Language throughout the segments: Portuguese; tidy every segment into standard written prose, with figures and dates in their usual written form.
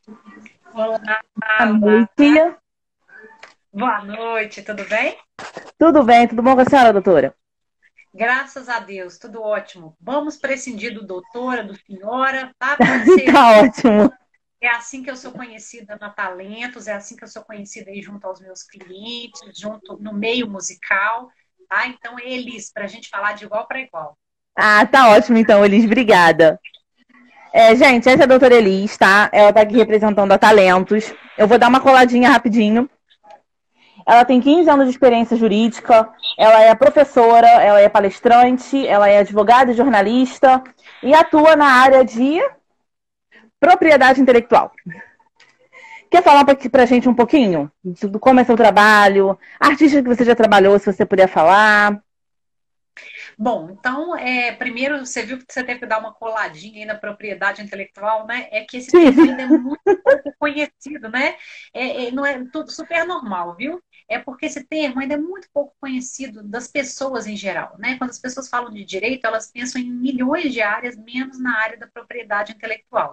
Olá, Boa olá. noite. Boa noite, tudo bem? Tudo bem? Tudo bom com a senhora, doutora? Graças a Deus, tudo ótimo. Vamos prescindir do doutora, do senhora, tá? Pode ser. Tá ótimo. É assim que eu sou conhecida na Talentos, é assim que eu sou conhecida aí junto aos meus clientes, junto no meio musical, tá? Então, eles, para a gente falar de igual para igual. Ah, tá ótimo então, Elis. Obrigada. Gente, essa é a doutora Elis, tá? Ela tá aqui representando a Talentos. Eu vou dar uma coladinha rapidinho. Ela tem 15 anos de experiência jurídica. Ela é professora, ela é palestrante, ela é advogada e jornalista e atua na área de propriedade intelectual. Quer falar pra gente um pouquinho do como é seu trabalho, artista que você já trabalhou, se você puder falar? Bom, então, primeiro você viu que você teve que dar uma coladinha aí na propriedade intelectual, né? É que esse Sim, termo sim. ainda é muito pouco conhecido, né? Não é tudo super normal, viu? É porque esse termo ainda é muito pouco conhecido das pessoas em geral, né? Quando as pessoas falam de direito, elas pensam em milhões de áreas, menos na área da propriedade intelectual.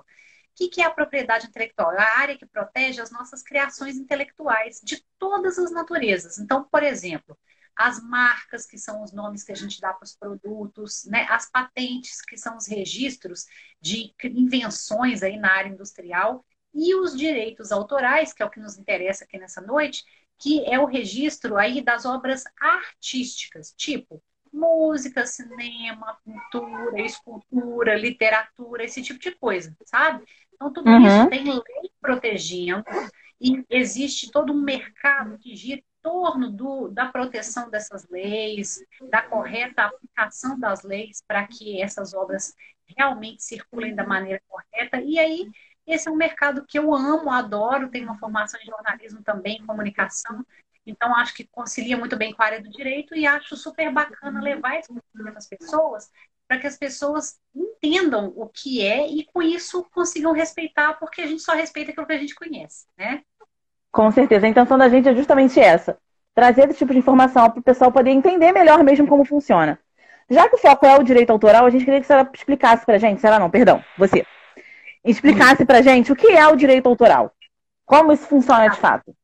O que é a propriedade intelectual? É a área que protege as nossas criações intelectuais de todas as naturezas. Então, por exemplo, as marcas, que são os nomes que a gente dá para os produtos, né? As patentes, que são os registros de invenções aí na área industrial, e os direitos autorais, que é o que nos interessa aqui nessa noite, que é o registro aí das obras artísticas, tipo música, cinema, pintura, escultura, literatura, esse tipo de coisa, sabe? Então, tudo isso Uhum. tem lei protegendo e existe todo um mercado que gira em torno da proteção dessas leis, da correta aplicação das leis para que essas obras realmente circulem da maneira correta. E aí, esse é um mercado que eu amo, adoro, tenho uma formação em jornalismo também, em comunicação, então acho que concilia muito bem com a área do direito e acho super bacana levar esse conhecimento às pessoas para que as pessoas entendam o que é e com isso consigam respeitar, porque a gente só respeita aquilo que a gente conhece, né? Com certeza. A intenção da gente é justamente essa: trazer esse tipo de informação para o pessoal poder entender melhor mesmo como funciona. Já que o foco é o direito autoral, a gente queria que você explicasse para a gente, será não, perdão, você, Hum. explicasse para a gente o que é o direito autoral, como isso funciona de fato.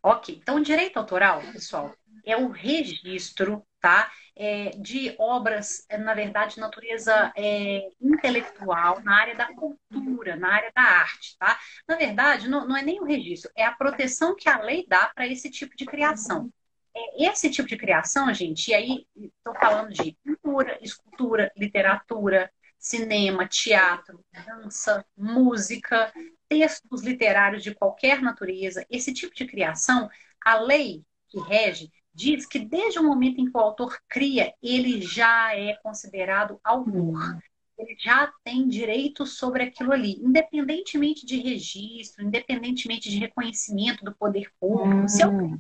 Ok, então o direito autoral, pessoal, é o registro, tá? De obras, na verdade, de natureza intelectual, na área da cultura, na área da arte, tá? Na verdade, não é nem o registro, é a proteção que a lei dá para esse tipo de criação. Esse tipo de criação, gente, e aí estou falando de pintura, escultura, literatura, cinema, teatro, dança, música, textos literários de qualquer natureza, esse tipo de criação, a lei que rege diz que desde o momento em que o autor cria, ele já é considerado autor. Ele já tem direito sobre aquilo ali, independentemente de registro, independentemente de reconhecimento do poder público. Se eu Hum,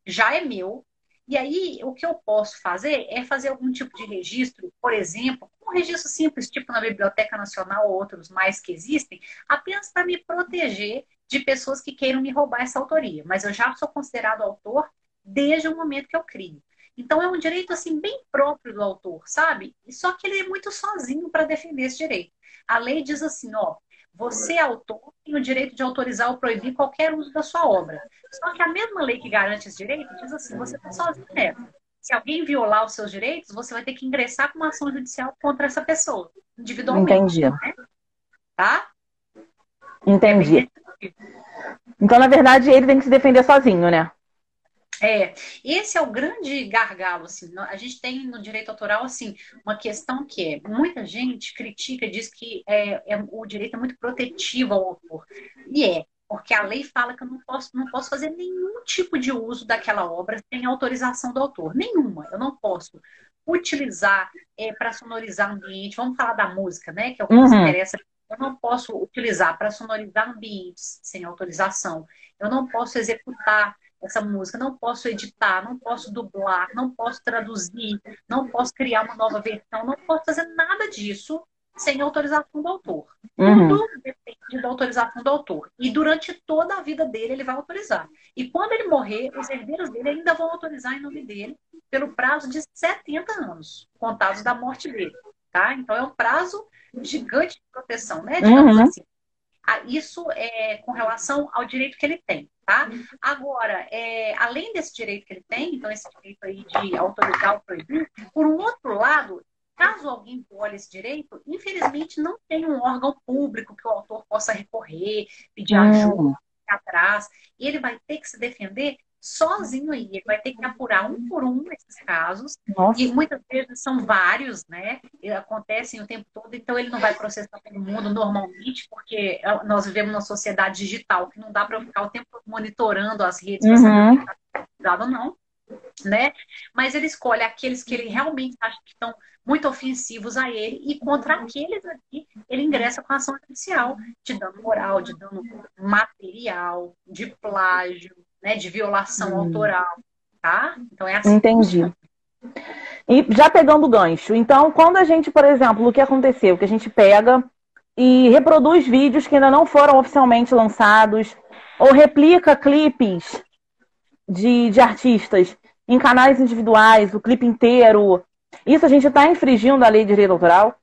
já é meu. E aí, o que eu posso fazer é fazer algum tipo de registro, por exemplo, um registro simples, tipo na Biblioteca Nacional ou outros mais que existem, apenas para me proteger de pessoas que queiram me roubar essa autoria. Mas eu já sou considerado autor desde o momento que eu crio. Então é um direito assim bem próprio do autor, sabe? Só que ele é muito sozinho para defender esse direito. A lei diz assim, ó, você, autor, tem o direito de autorizar ou proibir qualquer uso da sua obra. Só que a mesma lei que garante esse direito diz assim: você está sozinho nessa. Se alguém violar os seus direitos, você vai ter que ingressar com uma ação judicial contra essa pessoa, individualmente, entendi, tá? É bem entendi. nesse sentido. Então, na verdade, ele tem que se defender sozinho, né? Esse é o grande gargalo, assim. A gente tem no direito autoral, assim, uma questão que muita gente critica, diz que o direito é muito protetivo ao autor. E porque a lei fala que eu não posso fazer nenhum tipo de uso daquela obra sem autorização do autor. Nenhuma. Eu não posso utilizar para sonorizar ambiente. Vamos falar da música, né? Que é o que nos Uhum, interessa. Eu não posso utilizar para sonorizar ambientes sem autorização. Eu não posso executar essa música, não posso editar, não posso dublar, não posso traduzir, não posso criar uma nova versão, não posso fazer nada disso sem autorização do autor. Tudo uhum, depende da autorização do autor. E durante toda a vida dele, ele vai autorizar. E quando ele morrer, os herdeiros dele ainda vão autorizar em nome dele pelo prazo de 70 anos, contados da morte dele. Tá? Então, é um prazo gigante de proteção, né? Digamos uhum. assim. Isso é com relação ao direito que ele tem, tá? Agora, além desse direito que ele tem, então esse direito aí de autorizar ou proibir, por um outro lado, caso alguém viole esse direito, infelizmente não tem um órgão público que o autor possa recorrer, pedir ajuda, ir atrás, e ele vai ter que se defender sozinho aí, ele vai ter que apurar um por um esses casos, Nossa. e muitas vezes são vários, né? E acontecem o tempo todo, então ele não vai processar todo mundo normalmente, porque nós vivemos numa sociedade digital que não dá para ficar o tempo todo monitorando as redes para saber o que está cuidado ou não, né? Mas ele escolhe aqueles que ele realmente acha que estão muito ofensivos a ele, e contra aqueles aqui ele ingressa com ação judicial de dano moral, de dano material, de plágio, né, de violação autoral, tá? Então é assim. Entendi. E já pegando o gancho, então quando a gente, por exemplo, o que aconteceu? Que a gente pega e reproduz vídeos que ainda não foram oficialmente lançados, ou replica clipes de artistas em canais individuais, o clipe inteiro, isso a gente está infringindo a lei de direito autoral?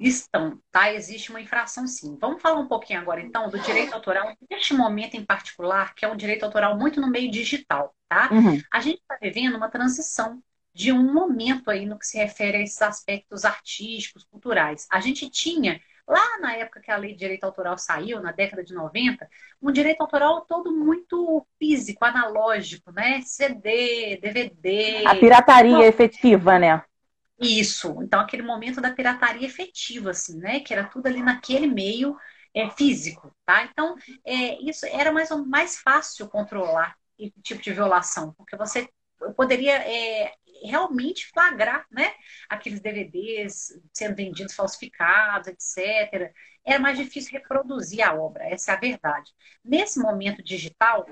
Estão, tá? Existe uma infração, sim. Vamos falar um pouquinho agora, então, do direito autoral, neste momento em particular, que é um direito autoral muito no meio digital, tá? A gente está vivendo uma transição de um momento aí no que se refere a esses aspectos artísticos, culturais. A gente tinha, lá na época que a lei de direito autoral saiu, na década de 90, um direito autoral todo muito físico, analógico, né? CD, DVD. A pirataria efetiva, né? Isso, então aquele momento da pirataria efetiva, assim, né? Que era tudo ali naquele meio físico, tá? Então, isso era mais fácil controlar esse tipo de violação, porque você poderia realmente flagrar, né? Aqueles DVDs sendo vendidos falsificados, etc. Era mais difícil reproduzir a obra, essa é a verdade. Nesse momento digital,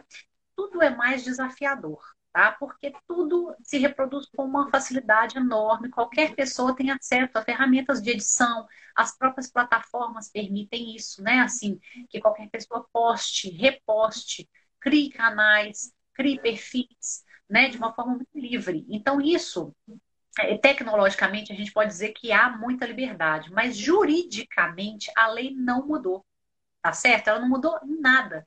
tudo é mais desafiador, tá? Porque tudo se reproduz com uma facilidade enorme. Qualquer pessoa tem acesso a ferramentas de edição, as próprias plataformas permitem isso, né? Assim, que qualquer pessoa poste, reposte, crie canais, crie perfis, né? De uma forma muito livre. Então, isso, tecnologicamente, a gente pode dizer que há muita liberdade, mas juridicamente a lei não mudou, tá certo? Ela não mudou em nada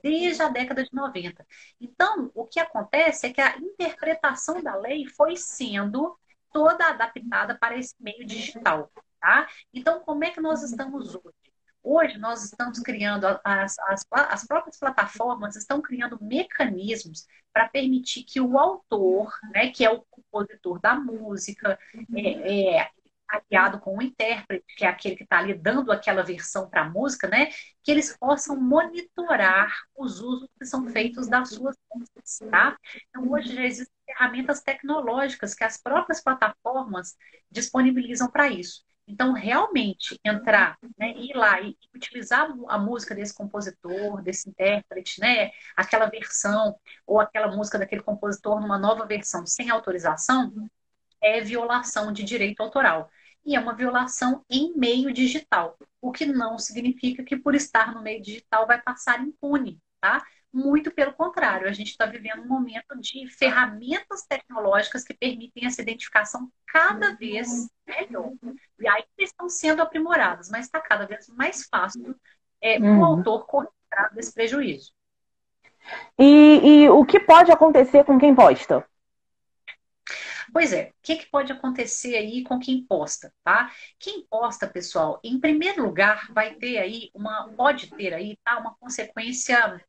desde a década de 90. Então, o que acontece é que a interpretação da lei foi sendo toda adaptada para esse meio digital, tá? Então, como é que nós estamos hoje? Hoje nós estamos criando, as próprias plataformas estão criando mecanismos para permitir que o autor, né, que é o compositor da música, aliado com o intérprete, que é aquele que está ali dando aquela versão para a música, né? Que eles possam monitorar os usos que são feitos das suas músicas, tá? Então, hoje já existem ferramentas tecnológicas que as próprias plataformas disponibilizam para isso. Então, realmente, entrar, né, ir lá e utilizar a música desse compositor, desse intérprete, né, aquela versão, ou aquela música daquele compositor numa nova versão sem autorização, é violação de direito autoral. E é uma violação em meio digital, o que não significa que por estar no meio digital vai passar impune, tá? Muito pelo contrário, a gente está vivendo um momento de ferramentas tecnológicas que permitem essa identificação cada vez melhor. E aí estão sendo aprimoradas, mas está cada vez mais fácil o autor correr atrás desse prejuízo. E o que pode acontecer com quem posta? Pois é, o que pode acontecer aí com quem posta, tá? Quem posta, pessoal, em primeiro lugar, pode ter aí, tá? Uma consequência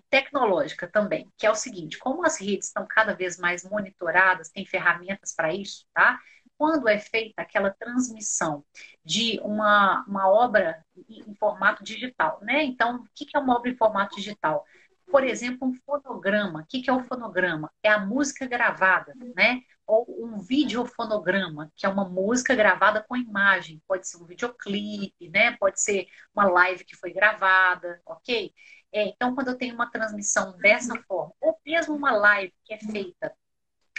tecnológica também, que é o seguinte: como as redes estão cada vez mais monitoradas, tem ferramentas para isso, tá? Quando é feita aquela transmissão de uma obra em formato digital, né? Então, o que é uma obra em formato digital? Por exemplo, um fonograma. O que é o fonograma? É a música gravada, né? Ou um videofonograma, que é uma música gravada com imagem. Pode ser um videoclipe, né? Pode ser uma live que foi gravada, ok? Então, quando eu tenho uma transmissão dessa forma, ou mesmo uma live que é feita,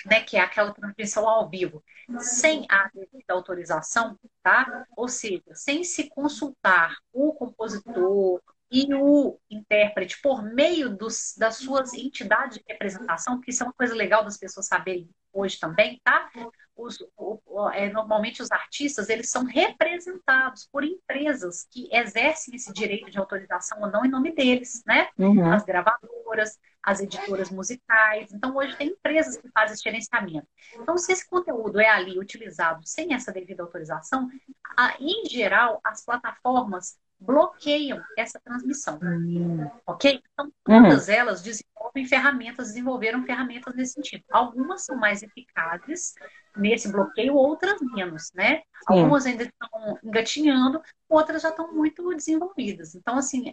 né, que é aquela transmissão ao vivo, sem a devida autorização, tá? Ou seja, sem se consultar o compositor e o intérprete por meio das suas entidades de representação, que isso é uma coisa legal das pessoas saberem hoje também, tá? Normalmente os artistas, eles são representados por empresas que exercem esse direito de autorização ou não em nome deles, né? Uhum. As gravadoras, as editoras musicais. Então, hoje tem empresas que fazem esse gerenciamento. Então, se esse conteúdo é ali utilizado sem essa devida autorização, em geral, as plataformas bloqueiam essa transmissão, ok? Então, Uhum. todas elas desenvolveram ferramentas nesse sentido. Algumas são mais eficazes nesse bloqueio, outras menos, né? Sim. Algumas ainda estão engatinhando, outras já estão muito desenvolvidas. Então, assim,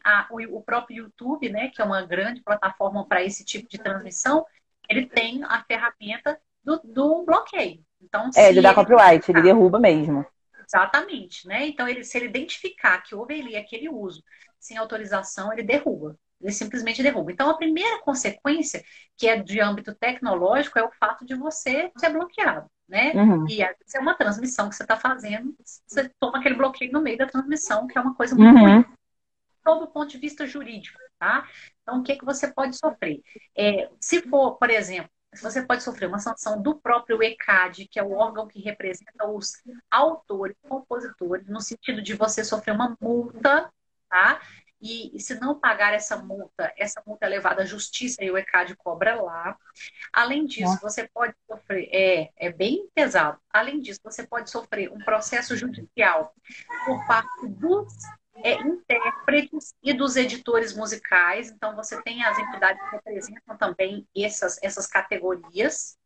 o próprio YouTube, né, que é uma grande plataforma para esse tipo de transmissão, ele tem a ferramenta do bloqueio. Então, Ele se dá ele copyright, ele derruba mesmo. exatamente, né? Então, se ele identificar que houve ali aquele uso sem autorização, ele derruba. Ele simplesmente derruba. Então, a primeira consequência, que é de âmbito tecnológico, é o fato de você ser bloqueado, né? Uhum. E às vezes é uma transmissão que você está fazendo, você toma aquele bloqueio no meio da transmissão, que é uma coisa muito ruim, Uhum. sob o ponto de vista jurídico, tá? Então, o que que você pode sofrer? Se for, por exemplo, você pode sofrer uma sanção do próprio ECAD, que é o órgão que representa os autores, compositores, no sentido de você sofrer uma multa, tá? E se não pagar essa multa é levada à justiça e o ECAD cobra lá. Além disso, você pode sofrer, é bem pesado. Além disso, você pode sofrer um processo judicial por parte dos intérpretes e dos editores musicais. Então, você tem as entidades que representam também essas categorias,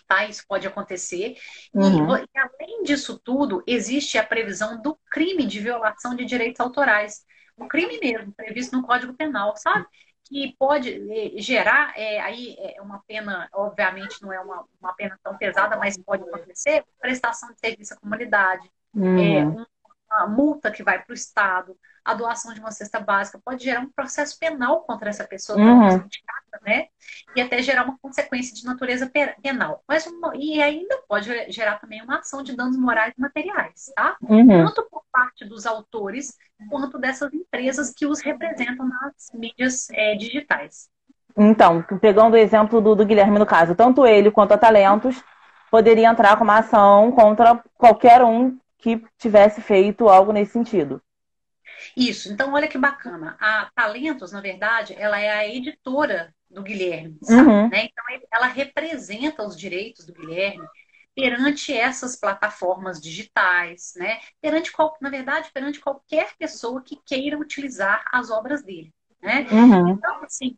tá? Isso pode acontecer. Uhum. E além disso tudo, existe a previsão do crime de violação de direitos autorais. Um crime mesmo, previsto no Código Penal, sabe? Que pode gerar, aí uma pena, obviamente não é uma pena tão pesada, mas pode acontecer, prestação de serviço à comunidade, Uhum. uma multa que vai para o Estado, a doação de uma cesta básica, pode gerar um processo penal contra essa pessoa pela Uhum. questão de casa, né? E até gerar uma consequência de natureza penal. E ainda pode gerar também uma ação de danos morais e materiais, tá? Uhum. Tanto por parte dos autores, quanto dessas empresas que os representam nas mídias digitais. Então, pegando o exemplo do Guilherme no caso, tanto ele quanto a Talentos poderia entrar com uma ação contra qualquer um que tivesse feito algo nesse sentido. Isso, então olha que bacana. A Talentos, na verdade, ela é a editora do Guilherme, Uhum. né? Então ela representa os direitos do Guilherme perante essas plataformas digitais, né? Na verdade, perante qualquer pessoa que queira utilizar as obras dele, né? Uhum. Então, assim,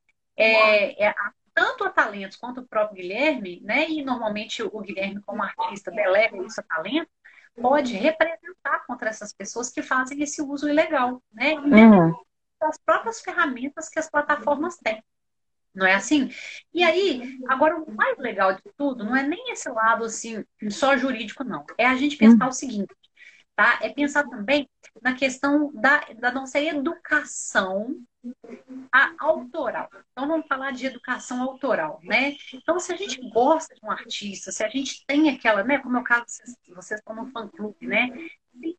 tanto a Talentos quanto o próprio Guilherme, né? E normalmente o Guilherme, como artista, delega isso a Talentos, pode representar contra essas pessoas que fazem esse uso ilegal, né? Independente Uhum. das próprias ferramentas que as plataformas têm. Não é assim? E aí, agora o mais legal de tudo não é nem esse lado assim, só jurídico, não. É a gente pensar Uhum. o seguinte, tá? É pensar também na questão da nossa educação autoral. Então, vamos falar de educação autoral, né? Então, se a gente gosta de um artista, se a gente tem aquela, né? Como é o caso, vocês estão no fã-clube, né? Tem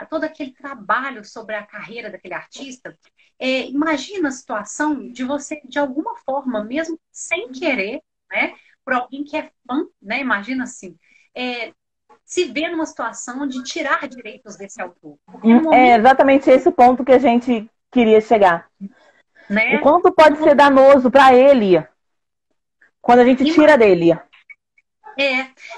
todo aquele trabalho sobre a carreira daquele artista. Imagina a situação de você, de alguma forma, mesmo sem querer, né? Por alguém que é fã, né? Imagina assim, se ver numa situação de tirar direitos desse autor. Porque no É momento, exatamente esse o ponto que a gente queria chegar. O né? quanto pode ser danoso para ele quando a gente tira dele.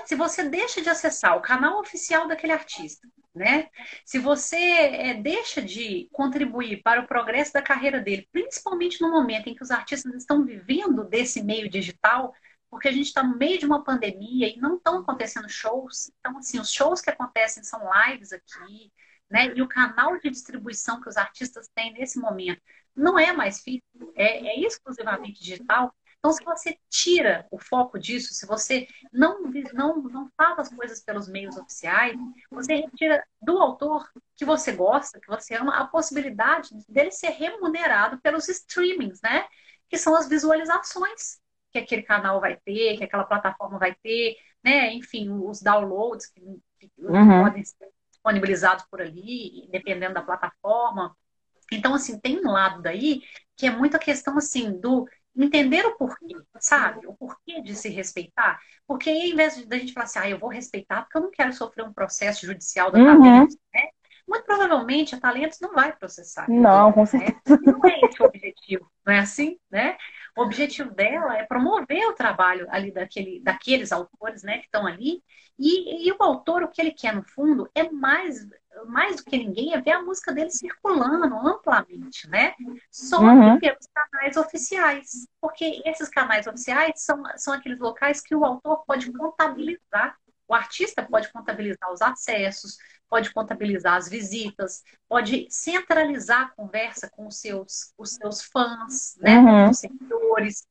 Se você deixa de acessar o canal oficial daquele artista, né? Se você deixa de contribuir para o progresso da carreira dele, principalmente no momento em que os artistas estão vivendo desse meio digital, porque a gente está no meio de uma pandemia e não estão acontecendo shows. Então, assim, os shows que acontecem são lives aqui, né? E o canal de distribuição que os artistas têm nesse momento não é mais físico, é exclusivamente digital. Então, se você tira o foco disso, se você não faz as coisas pelos meios oficiais, você retira do autor que você gosta, que você ama, a possibilidade dele ser remunerado pelos streamings, né? Que são as visualizações que aquele canal vai ter, que aquela plataforma vai ter, né? Enfim, os downloads que Uhum. podem ser disponibilizados por ali, dependendo da plataforma. Então, assim, tem um lado daí que é muita questão, assim, do entender o porquê, sabe? O porquê de se respeitar. Porque aí, ao invés da gente falar assim, eu vou respeitar porque eu não quero sofrer um processo judicial da Uhum. Talentos, né? Muito provavelmente a Talentos não vai processar Não, ninguém, com né? certeza. E não é esse o objetivo, não é assim, né? O objetivo dela é promover o trabalho ali daqueles autores, né, que estão ali. E o autor, o que ele quer, no fundo, é mais do que ninguém, é ver a música dele circulando amplamente, né? Só que Uhum. pelos canais oficiais. Porque esses canais oficiais são aqueles locais que o autor pode contabilizar. O artista pode contabilizar os acessos, pode contabilizar as visitas, pode centralizar a conversa com os seus fãs, né, com Uhum. os seguidores.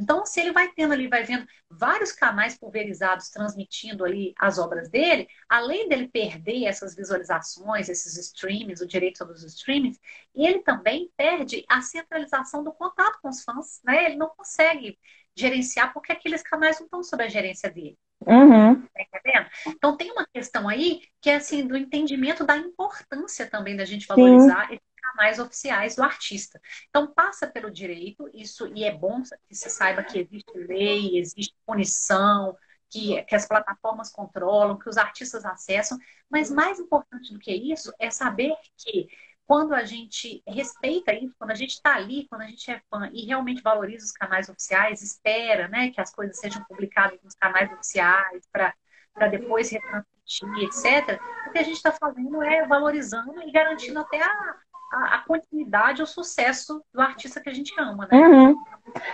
Então, se ele vai tendo ali, vai vendo vários canais pulverizados transmitindo ali as obras dele, além dele perder essas visualizações, esses streams, o direito sobre os streamings, ele também perde a centralização do contato com os fãs, né? Ele não consegue gerenciar porque aqueles canais não estão sob a gerência dele. Uhum. Tá entendendo? Então tem uma questão aí que é assim do entendimento da importância também da gente Sim. valorizar esses canais oficiais do artista. Então passa pelo direito, isso e é bom que se saiba que existe lei, existe punição, que as plataformas controlam, que os artistas acessam, mas mais importante do que isso é saber que quando a gente respeita isso, quando a gente está ali, quando a gente é fã e realmente valoriza os canais oficiais, espera, né, que as coisas sejam publicadas nos canais oficiais para depois retransmitir, etc. O que a gente está fazendo é valorizando e garantindo até a continuidade, o sucesso do artista que a gente ama, né? Uhum.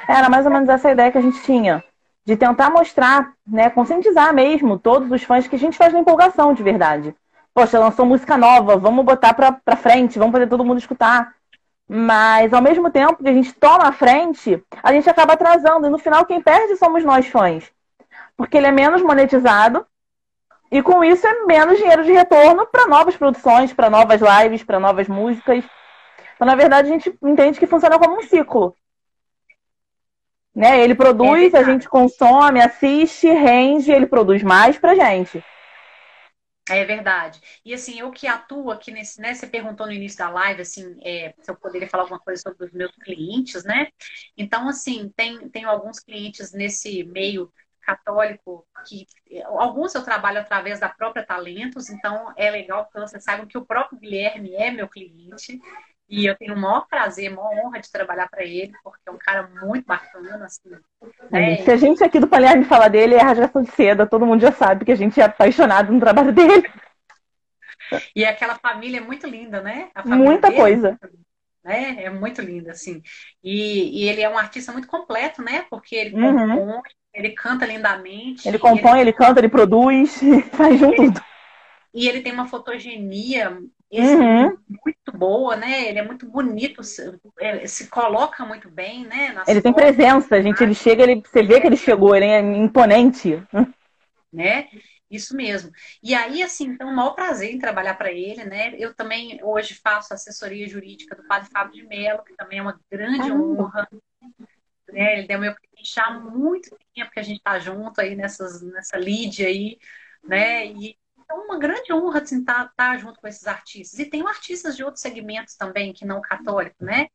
Era mais ou menos essa ideia que a gente tinha. De tentar mostrar, né, conscientizar mesmo todos os fãs que a gente faz na empolgação de verdade. Poxa, lançou música nova, vamos botar pra frente, vamos fazer todo mundo escutar. Mas ao mesmo tempo que a gente toma a frente, a gente acaba atrasando. E no final quem perde somos nós fãs. Porque ele é menos monetizado e com isso é menos dinheiro de retorno para novas produções, para novas lives, para novas músicas. Então, na verdade, a gente entende que funciona como um ciclo. Né? Ele É produz, a verdade. gente consome, assiste, rende, ele produz mais pra gente. É verdade. E assim, eu que atuo aqui nesse, né? Você perguntou no início da live, assim, se eu poderia falar alguma coisa sobre os meus clientes, né? Então, assim, tenho alguns clientes nesse meio católico que alguns eu trabalho através da própria Talentos, então é legal que vocês saibam que o próprio Guilherme é meu cliente e eu tenho o maior prazer, a maior honra de trabalhar para ele, porque é um cara muito bacana, assim, Se né? a gente aqui do Palermo falar dele, é rasgação de seda, todo mundo já sabe que a gente é apaixonado no trabalho dele. E aquela família é muito linda, né? A família Muita dele, coisa. né? É muito linda, assim. E ele é um artista muito completo, né? Porque ele Uhum. compõe, ele canta lindamente, Ele compõe, ele canta, ele produz, faz e junto ele, tudo. e ele tem uma fotogenia Uhum. muito boa, né? Ele é muito bonito, se coloca muito bem, né? Nas Ele tem fotos, presença, gente. Ele chega, você vê que ele chegou, ele é imponente. né? Isso mesmo. E aí, assim, então, um maior prazer em trabalhar para ele, né? Eu também hoje faço assessoria jurídica do Padre Fábio de Mello, que também é uma grande Caramba. honra, né? Ele deu meu cliente há muito tempo que a gente está junto aí nessa lead aí, né? E é uma grande honra assim, tá junto com esses artistas. E tem artistas de outros segmentos também, que não católico, né?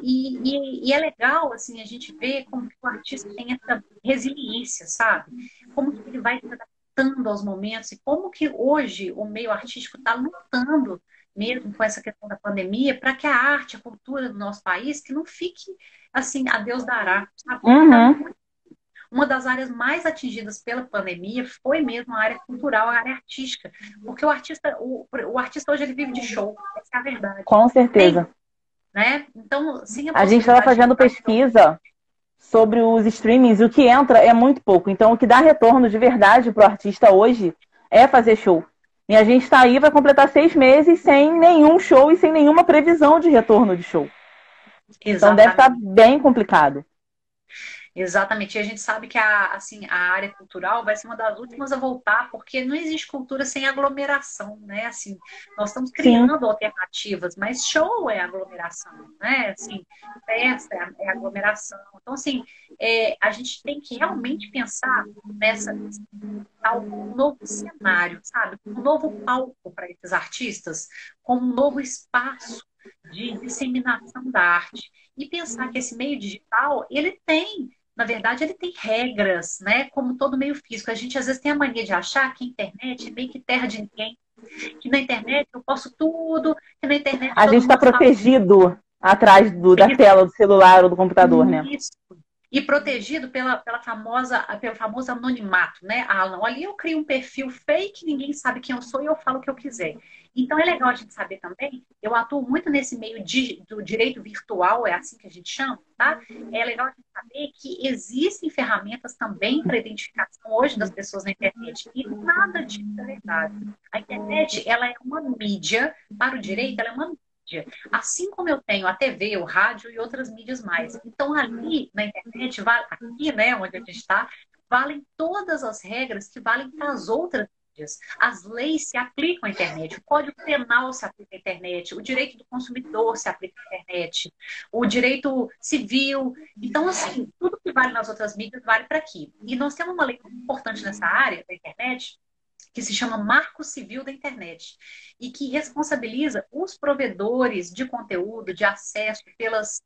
E é legal, assim, a gente ver como que o artista tem essa resiliência, sabe? Como que ele vai se adaptando aos momentos e como que hoje o meio artístico está lutando mesmo com essa questão da pandemia para que a arte, a cultura do nosso país, que não fique assim, a Deus dará, sabe? Porque tá Uhum. uma das áreas mais atingidas pela pandemia foi mesmo a área cultural, a área artística. Porque o artista hoje ele vive de show, essa é a verdade. Com Tem, certeza. né? Então, sem a A gente estava possibilidade de fazendo pesquisa sobre os streamings e o que entra é muito pouco. Então, o que dá retorno de verdade pro artista hoje é fazer show. E a gente está aí, vai completar 6 meses sem nenhum show e sem nenhuma previsão de retorno de show. Então deve estar exatamente. bem complicado. Exatamente. E a gente sabe que assim, a área cultural vai ser uma das últimas a voltar, porque não existe cultura sem aglomeração, né? Assim, nós estamos Sim. criando alternativas, mas show é aglomeração, né? Assim, festa é aglomeração. Então, assim, a gente tem que realmente pensar nesse tal novo cenário, sabe? Um novo palco para esses artistas, como um novo espaço de disseminação da arte. E pensar que esse meio digital, ele tem, na verdade, ele tem regras, né? Como todo meio físico. A gente às vezes tem a mania de achar que a internet é meio que terra de ninguém, que na internet eu posso tudo, que na internet A todo gente está mundo fala protegido atrás da tela do celular ou do computador, né? isso. E protegido pelo famoso anonimato, né? Ah, não, ali eu crio um perfil fake, ninguém sabe quem eu sou e eu falo o que eu quiser. Então é legal a gente saber também, eu atuo muito nesse meio do direito virtual, é assim que a gente chama, tá? É legal a gente saber que existem ferramentas também para identificação hoje das pessoas na internet. E nada disso é verdade. A internet, ela é uma mídia, para o direito, ela é uma mídia. Assim como eu tenho a TV, o rádio e outras mídias mais. Então, ali na internet, aqui, né, onde a gente está, valem todas as regras que valem para as outras mídias. As leis se aplicam à internet, o Código Penal se aplica à internet, o direito do consumidor se aplica à internet, o direito civil. Então, assim, tudo que vale nas outras mídias vale para aqui. E nós temos uma lei muito importante nessa área da internet, que se chama Marco Civil da Internet, e que responsabiliza os provedores de conteúdo, de acesso pelas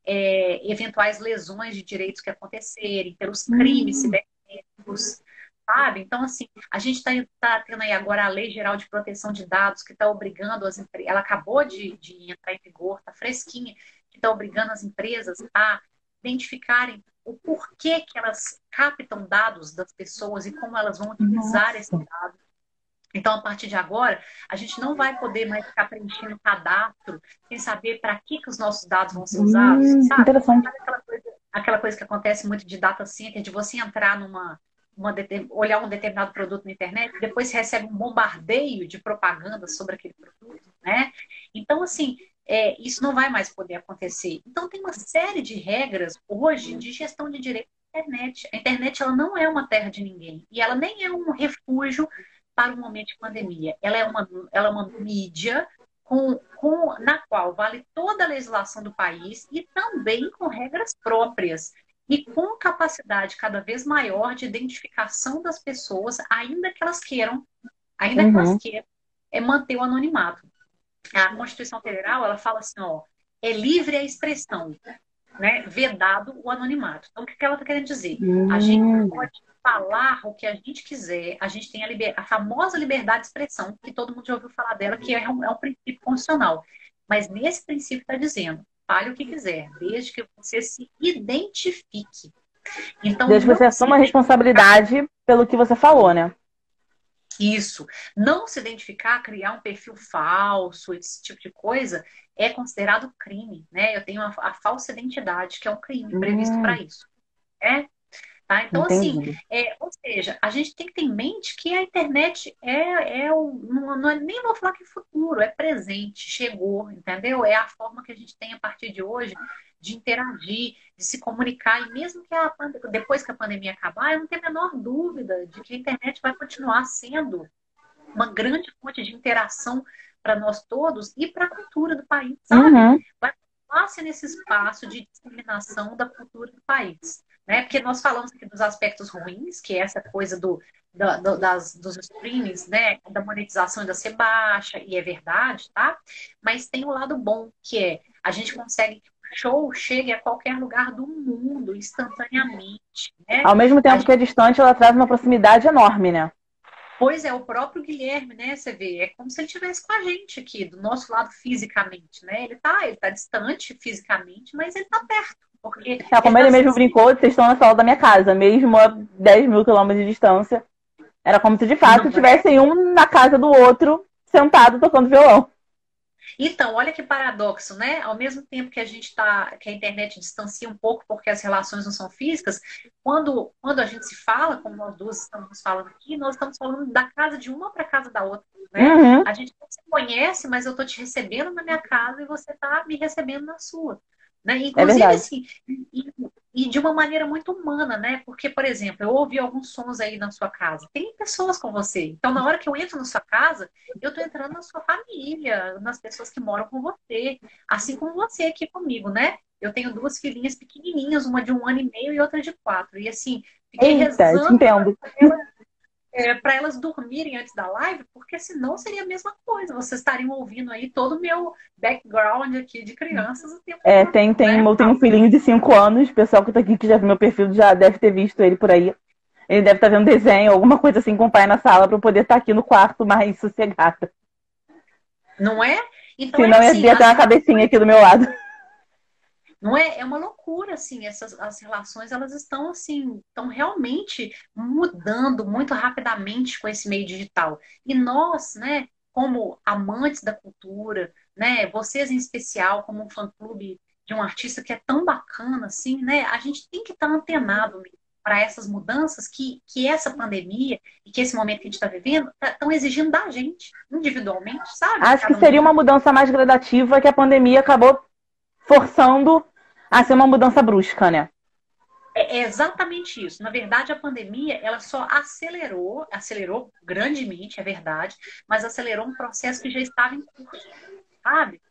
eventuais lesões de direitos que acontecerem, pelos crimes cibernéticos, sabe? Então, assim, a gente está tendo aí agora a Lei Geral de Proteção de Dados, que está obrigando as empresas, ela acabou de entrar em vigor, está fresquinha, que está obrigando as empresas a identificarem o porquê que elas captam dados das pessoas e como elas vão utilizar esse dado. Então, a partir de agora, a gente não vai poder mais ficar preenchendo cadastro sem saber para que os nossos dados vão ser usados, sabe? Interessante. Aquela coisa que acontece muito de data center, de você entrar olhar um determinado produto na internet, depois você recebe um bombardeio de propaganda sobre aquele produto, né? Então, assim, isso não vai mais poder acontecer. Então, tem uma série de regras hoje de gestão de direito da internet. A internet, ela não é uma terra de ninguém. E ela nem é um refúgio para um momento de pandemia. Ela é uma mídia na qual vale toda a legislação do país e também com regras próprias e com capacidade cada vez maior de identificação das pessoas, ainda que elas queiram manter o anonimato. A Constituição Federal, ela fala assim, ó, é livre a expressão, né? Vedado o anonimato. Então, o que ela está querendo dizer? A gente pode falar o que a gente quiser, a gente tem a famosa liberdade de expressão, que todo mundo já ouviu falar dela, que é um princípio constitucional. Mas nesse princípio está dizendo, fale o que quiser, desde que você se identifique. Então, desde que você assuma a responsabilidade pelo que você falou, né? Isso. Não se identificar, criar um perfil falso, esse tipo de coisa, é considerado crime, né? Eu tenho a falsa identidade, que é um crime previsto para isso. Tá? Então, entendi. assim, ou seja, a gente tem que ter em mente que a internet nem vou falar que é futuro, é presente, chegou, entendeu? É a forma que a gente tem a partir de hoje de interagir, de se comunicar, e mesmo que depois que a pandemia acabar, eu não tenho a menor dúvida de que a internet vai continuar sendo uma grande fonte de interação para nós todos e para a cultura do país, sabe? Vai continuar sendo esse espaço de disseminação da cultura do país. Né? Porque nós falamos aqui dos aspectos ruins, que é essa coisa dos streamings, né? Da monetização ainda ser baixa, e é verdade, tá? Mas tem o lado bom, que é a gente consegue que o show chegue a qualquer lugar do mundo instantaneamente. Né? Ao mesmo tempo que é distante, ela traz uma proximidade enorme, né? Pois é, o próprio Guilherme, né? Você vê, é como se ele estivesse com a gente aqui, do nosso lado fisicamente, né? Ele tá distante fisicamente, mas ele tá perto. Porque como ele mesmo brincou, vocês estão na sala da minha casa, mesmo a 10 mil quilômetros de distância. Era como se de fato tivessem um na casa do outro, sentado tocando violão. Então, olha que paradoxo, né? Ao mesmo tempo que que a internet distancia um pouco porque as relações não são físicas, quando a gente se fala, como nós duas estamos falando aqui, nós estamos falando da casa de uma para a casa da outra, né? A gente não se conhece, mas eu estou te recebendo na minha casa e você está me recebendo na sua. Né? Inclusive, assim, e de uma maneira muito humana, né? Porque, por exemplo, eu ouvi alguns sons aí na sua casa. Tem pessoas com você. Então, na hora que eu entro na sua casa, eu tô entrando na sua família, nas pessoas que moram com você. Assim como você aqui comigo, né? Eu tenho duas filhinhas pequenininhas, uma de 1 ano e meio e outra de 4. E assim, fiquei rezando. Entendo. para elas dormirem antes da live, porque senão seria a mesma coisa. Vocês estariam ouvindo aí todo o meu background aqui de crianças o tempo todo, né? Eu tenho um filhinho de 5 anos, o pessoal que tá aqui, que já viu meu perfil, já deve ter visto ele por aí. Ele deve estar vendo desenho, alguma coisa assim com o pai na sala, para eu poder estar aqui no quarto mais sossegada. Não é? Então é Senão assim, ia ter uma cabecinha aqui do meu lado. não é? É uma loucura, assim, as relações, elas estão, assim, estão realmente mudando muito rapidamente com esse meio digital. E nós, né, como amantes da cultura, né, vocês em especial, como um fã-clube de um artista que é tão bacana, assim, né, a gente tem que estar antenado para essas mudanças que essa pandemia e que esse momento que a gente está vivendo estão exigindo da gente, individualmente, sabe? De Acho que cada um de seria uma nós. mudança mais gradativa que a pandemia acabou forçando a ser uma mudança brusca, né? É exatamente isso. Na verdade, a pandemia, ela só acelerou grandemente, é verdade, mas acelerou um processo que já estava em curso, sabe?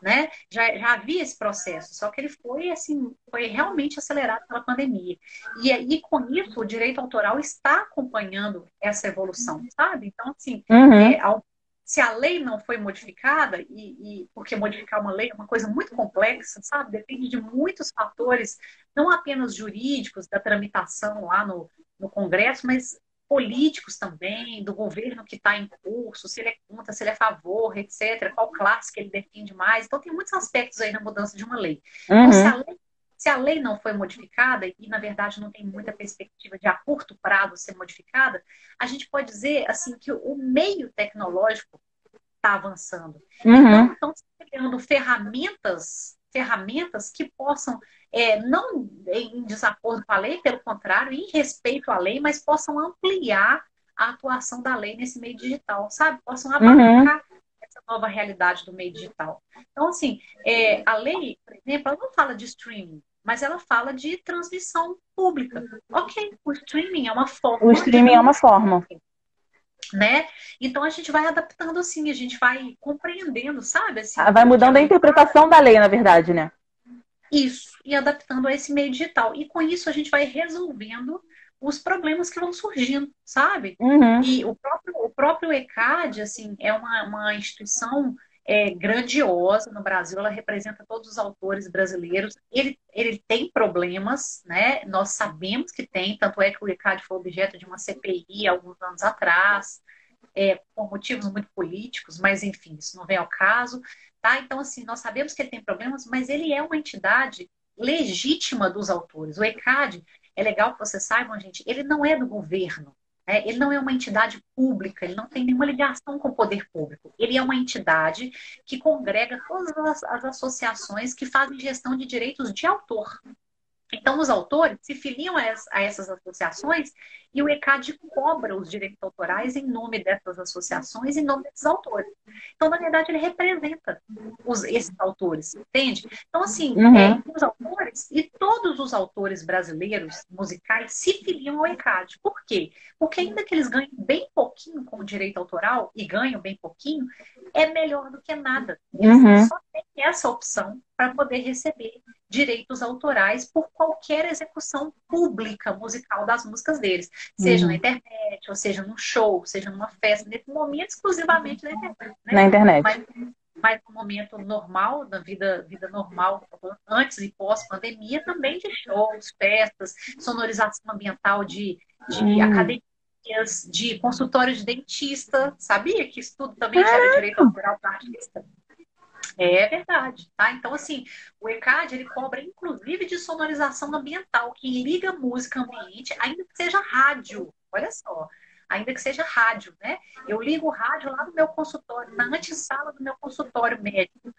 Né? Já havia esse processo, só que ele foi assim, foi realmente acelerado pela pandemia. E aí, com isso, o direito autoral está acompanhando essa evolução, sabe? Então, assim, Uhum, é, se a lei não foi modificada, porque modificar uma lei é uma coisa muito complexa, sabe? Depende de muitos fatores, não apenas jurídicos, da tramitação lá no Congresso, mas políticos também, do governo que está em curso, se ele é contra, se ele é a favor, etc., qual classe que ele defende mais. Então, tem muitos aspectos aí na mudança de uma lei. Então, uhum, se a lei não foi modificada, e na verdade não tem muita perspectiva de a curto prazo ser modificada, a gente pode dizer assim que o meio tecnológico está avançando. Então, uhum, estão se criando ferramentas que possam, não em desacordo com a lei, pelo contrário, em respeito à lei, mas possam ampliar a atuação da lei nesse meio digital, sabe? Possam uhum. abarcar essa nova realidade do meio digital. Então, assim, a lei, por exemplo, ela não fala de streaming, mas ela fala de transmissão pública. Ok, o streaming é uma O forma de streaming é uma transmissão, forma. né? Então a gente vai adaptando assim, a gente vai compreendendo, sabe, assim, Vai o que a mudando a lei fala, interpretação da lei, na verdade, né? isso, e adaptando a esse meio digital. E com isso a gente vai resolvendo os problemas que vão surgindo, sabe? Uhum, E o próprio ECAD, assim, é uma instituição grandiosa no Brasil, ela representa todos os autores brasileiros. Ele tem problemas, né? Nós sabemos que tem, tanto é que o ECAD foi objeto de uma CPI há alguns anos atrás, por motivos muito políticos, mas enfim, isso não vem ao caso, tá? Então, assim, nós sabemos que ele tem problemas, mas ele é uma entidade legítima dos autores. O ECAD, é legal que vocês saibam, gente, ele não é do governo, né? Ele não é uma entidade pública, ele não tem nenhuma ligação com o poder público. Ele é uma entidade que congrega todas as associações que fazem gestão de direitos de autor. Então, os autores se filiam a essas associações e o ECAD cobra os direitos autorais em nome dessas associações, em nome desses autores. Então, na verdade, ele representa esses autores, entende? Então, assim, uhum, os autores e todos os autores brasileiros musicais se filiam ao ECAD. Por quê? Porque ainda que eles ganhem bem pouquinho com o direito autoral, e ganham bem pouquinho, é melhor do que nada. Eles uhum, só têm essa opção para poder receber direitos autorais por qualquer execução pública musical das músicas deles, seja na uhum. internet, ou seja num show, seja numa festa, nesse momento exclusivamente na internet, Na né? internet. Mas no momento normal, na vida normal, antes e pós-pandemia, também de shows, festas, sonorização ambiental de Hum. academias, de consultórios de dentista. Sabia que isso tudo também gera Ah, direito autoral para artista? É verdade, tá? Então, assim, o ECAD, ele cobra, inclusive, de sonorização ambiental, que liga música ambiente, ainda que seja rádio, olha só, ainda que seja rádio, né? Eu ligo o rádio lá no meu consultório, na antessala do meu consultório médico.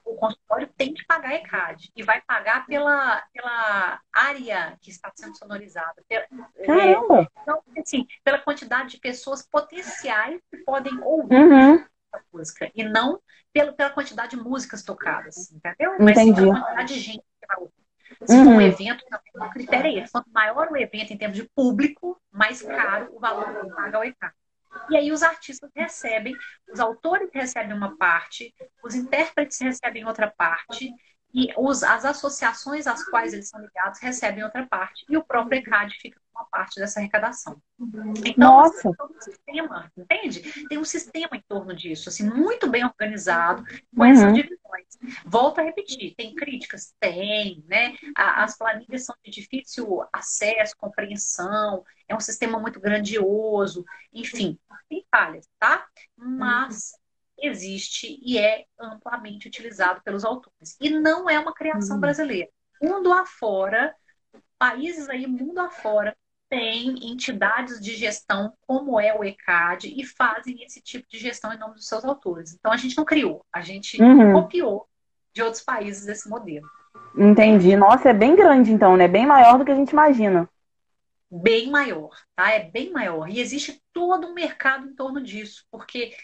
O consultório tem que pagar ECAD, e vai pagar pela área que está sendo sonorizada, caramba. então, assim, pela quantidade de pessoas potenciais que podem ouvir Uhum, música, e não pela quantidade de músicas tocadas, entendeu? Mas sim entendi. pela quantidade de gente que vai ouvir. Se for um Uhum, evento, também o critério é esse. Quanto maior o evento em termos de público, mais caro o valor que paga ao ECAD. E aí os artistas recebem, os autores recebem uma parte, os intérpretes recebem outra parte, e as associações às quais eles são ligados recebem outra parte. E o próprio ECAD fica com uma parte dessa arrecadação. Então, Nossa. assim, todo um sistema, entende? Tem um sistema em torno disso, assim, muito bem organizado, com essas Uhum. divisões. Volto a repetir, tem críticas? Tem, né? As planilhas são de difícil acesso, compreensão, é um sistema muito grandioso, enfim, tem falhas, tá? Mas existe e é amplamente utilizado pelos autores. E não é uma criação brasileira. Mundo afora, países aí, mundo afora, têm entidades de gestão, como é o ECAD, e fazem esse tipo de gestão em nome dos seus autores. Então, a gente não criou, a gente Uhum. copiou de outros países esse modelo. Entendi. Entende? Nossa, é bem grande então, né? Bem maior do que a gente imagina. Bem maior, tá? É bem maior. E existe todo um mercado em torno disso, porque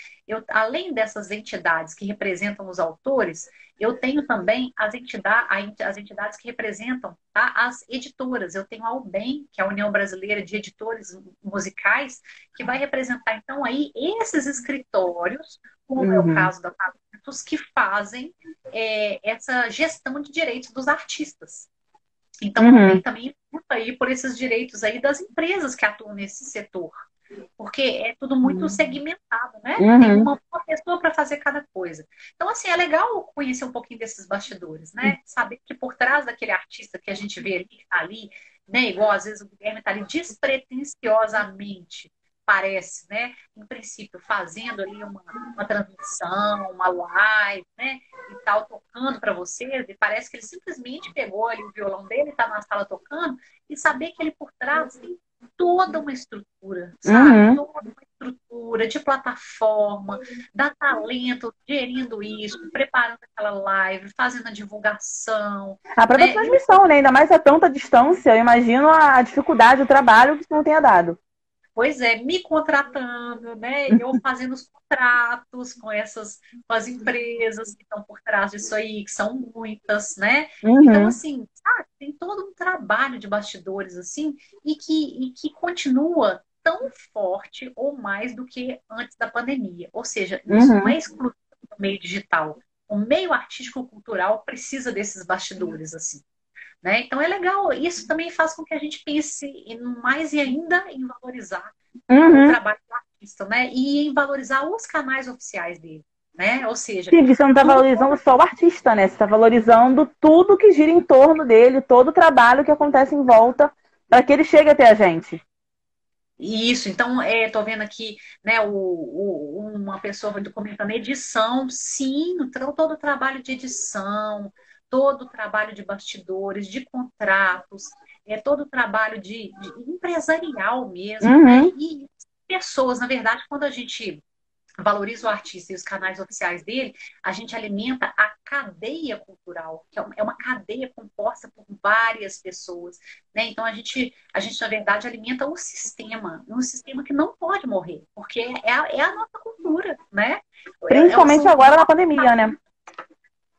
além dessas entidades que representam os autores, eu tenho também as entidades que representam, tá, as editoras. Eu tenho a UBEM, que é a União Brasileira de Editores Musicais, que vai representar, então, aí esses escritórios, como é o Uhum. caso da Talentos, que fazem essa gestão de direitos dos artistas. Então, a Uhum. UBEM também luta aí por esses direitos aí das empresas que atuam nesse setor. Porque é tudo muito segmentado, né? Tem Uhum. uma pessoa para fazer cada coisa. Então, assim, é legal conhecer um pouquinho desses bastidores, né? Saber que por trás daquele artista que a gente vê ali, que tá ali, né? Igual às vezes o Guilherme está ali despretensiosamente, parece, né? Em princípio, fazendo ali uma transmissão, uma live, né? E tal, tocando para vocês, e parece que ele simplesmente pegou ali o violão dele, está na sala tocando, e saber que ele por trás tem toda uma estrutura, sabe? Uhum. Toda uma estrutura de plataforma, dá talento, gerindo isso, preparando aquela live, fazendo a divulgação, A própria né? E transmissão, né? Ainda mais a tanta distância, eu imagino a dificuldade, o trabalho que isso não tenha dado. pois é, me contratando, né? Eu fazendo os contratos com as empresas que estão por trás disso aí, que são muitas, né? Então, Uhum. assim, sabe, tem todo um trabalho de bastidores, assim, e que continua tão forte ou mais do que antes da pandemia. Ou seja, isso não é Uhum. exclusivo do meio digital. O meio artístico-cultural precisa desses bastidores, assim. Né? Então é legal, isso também faz com que a gente pense mais e ainda em valorizar o Uhum. trabalho do artista, né? E em valorizar os canais oficiais dele, né? Ou seja, Sim, você não está tudo valorizando só o artista, né? Você está valorizando tudo que gira em torno dele, todo o trabalho que acontece em volta para que ele chegue até a gente. isso. Então, tô vendo aqui, né, uma pessoa comentando edição, sim, então, todo o trabalho de edição, todo o trabalho de bastidores, de contratos, todo o trabalho de empresarial mesmo, né? Uhum. E pessoas, na verdade, quando a gente valoriza o artista e os canais oficiais dele, a gente alimenta a cadeia cultural, que é uma cadeia composta por várias pessoas, né? Então na verdade, alimenta o sistema, um sistema que não pode morrer, porque é a nossa cultura, né? Principalmente São os agora na nossos pandemia, né?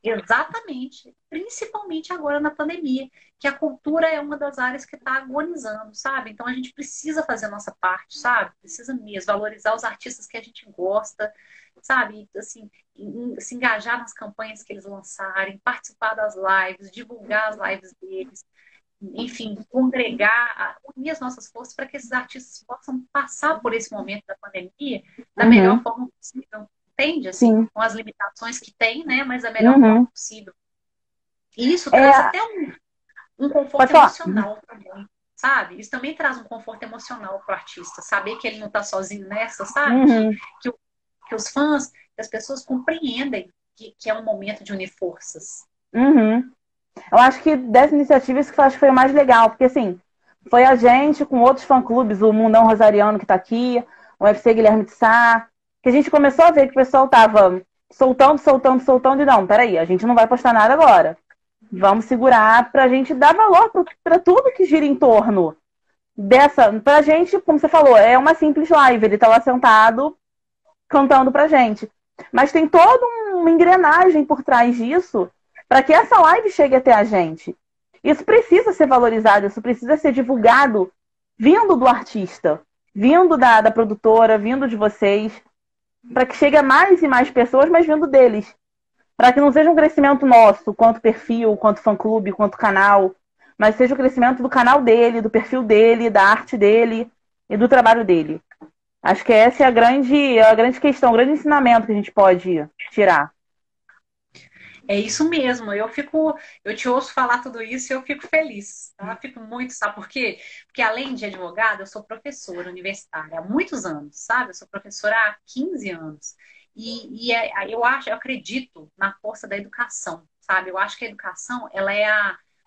exatamente, principalmente agora na pandemia, que a cultura é uma das áreas que está agonizando, sabe? Então a gente precisa fazer a nossa parte, sabe? Precisa mesmo valorizar os artistas que a gente gosta, sabe? Assim, se engajar nas campanhas que eles lançarem, participar das lives, divulgar as lives deles, enfim, congregar, unir as nossas forças para que esses artistas possam passar por esse momento da pandemia da melhor Uhum. forma possível. Entende? Assim, Sim. com as limitações que tem, né? Mas da melhor forma Uhum. possível. E isso traz É, até um pode conforto falar. emocional também, sabe? Isso também traz um conforto emocional para o artista, saber que ele não está sozinho nessa, sabe? Uhum. Que, que os fãs, que as pessoas compreendem que é um momento de unir forças. Uhum. Eu acho que dessa iniciativa isso que eu acho que foi o mais legal, porque assim, foi a gente com outros fã-clubes, o Mundão Rosariano que tá aqui, o UFC Guilherme de Sá, que a gente começou a ver que o pessoal tava soltando, e não, peraí, a gente não vai postar nada agora. Vamos segurar pra gente dar valor pra tudo que gira em torno dessa. Pra gente, como você falou, é uma simples live, ele tá lá sentado cantando pra gente. Mas tem toda uma engrenagem por trás disso para que essa live chegue até a gente. Isso precisa ser valorizado, isso precisa ser divulgado vindo do artista, vindo da produtora, vindo de vocês, para que chegue a mais e mais pessoas, mas vindo deles. Para que não seja um crescimento nosso, quanto perfil, quanto fã-clube, quanto canal, mas seja o crescimento do canal dele, do perfil dele, da arte dele e do trabalho dele. Acho que essa é a grande questão, o grande ensinamento que a gente pode tirar. É isso mesmo, eu te ouço falar tudo isso e eu fico feliz, tá? Fico muito, sabe por quê? Porque além de advogada, eu sou professora universitária há muitos anos, sabe? Eu sou professora há 15 anos. Eu acredito na força da educação, sabe? Eu acho que a educação, ela é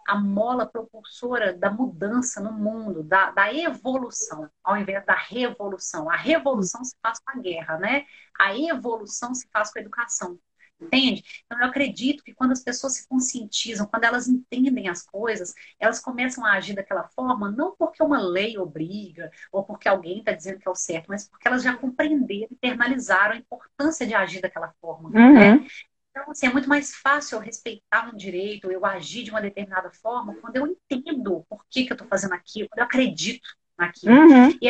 a mola propulsora da mudança no mundo, da evolução, ao invés da revolução. A revolução se faz com a guerra, né? A evolução se faz com a educação. Entende? Então, eu acredito que quando as pessoas se conscientizam, quando elas entendem as coisas, elas começam a agir daquela forma, não porque uma lei obriga, ou porque alguém está dizendo que é o certo, mas porque elas já compreenderam, internalizaram a importância de agir daquela forma, né? Então, assim, é muito mais fácil eu respeitar um direito, eu agir de uma determinada forma, quando eu entendo por que eu estou fazendo aquilo, quando eu acredito naquilo. E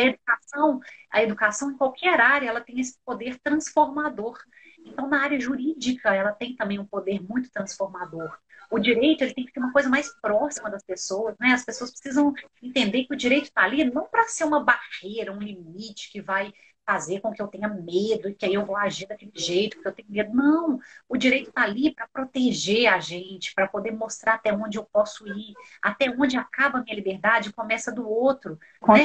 a educação em qualquer área, ela tem esse poder transformador. Então, na área jurídica, ela tem também um poder muito transformador. O direito, ele tem que ser uma coisa mais próxima das pessoas, né? As pessoas precisam entender que o direito está ali não para ser uma barreira, um limite que vai fazer com que eu tenha medo e que aí eu vou agir daquele jeito, porque eu tenho medo. Não, o direito está ali para proteger a gente, para poder mostrar até onde eu posso ir, até onde acaba a minha liberdade e começa do outro, né?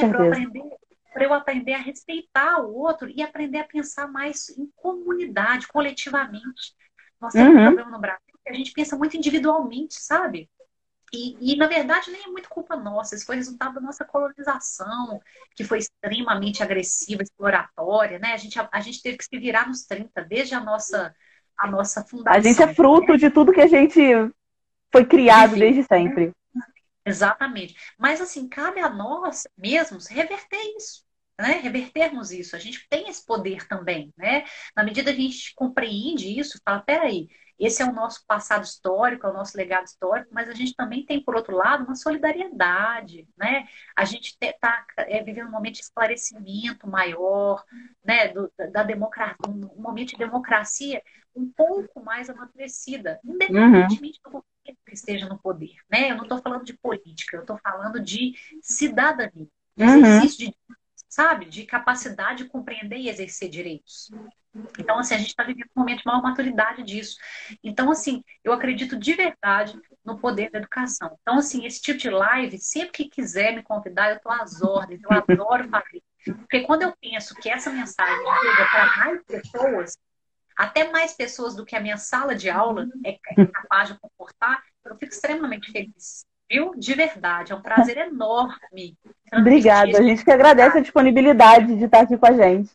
Para eu aprender a respeitar o outro e aprender a pensar mais em comunidade, coletivamente. Nós temos um problema no Brasil que a gente pensa muito individualmente, sabe? Na verdade, nem é muito culpa nossa. Isso foi resultado da nossa colonização, que foi extremamente agressiva, exploratória, né? A gente teve que se virar nos 30, desde a nossa fundação. A gente é fruto, né, de tudo que a gente foi criado desde sempre. Exatamente. Mas, assim, cabe a nós mesmos reverter isso, né? Revertermos isso. A gente tem esse poder também, né? Na medida que a gente compreende isso, fala, peraí, esse é o nosso passado histórico, é o nosso legado histórico, mas a gente também tem, por outro lado, uma solidariedade, né? A gente está vivendo um momento de esclarecimento maior, né? Da democracia, um momento de democracia um pouco mais amadurecida, independentemente do que esteja no poder, né? Eu não estou falando de política, eu estou falando de cidadania, de exercício de, sabe, de capacidade de compreender e exercer direitos. Então, assim, a gente está vivendo um momento de maior maturidade disso. Então, assim, eu acredito de verdade no poder da educação. Então, assim, esse tipo de live, sempre que quiser me convidar, eu estou às ordens, eu adoro fazer. Porque quando eu penso que essa mensagem chega para mais pessoas, até mais pessoas do que a minha sala de aula é capaz de comportar, eu fico extremamente feliz, viu? De verdade, é um prazer enorme. Obrigada, a gente que agradece a disponibilidade de estar aqui com a gente.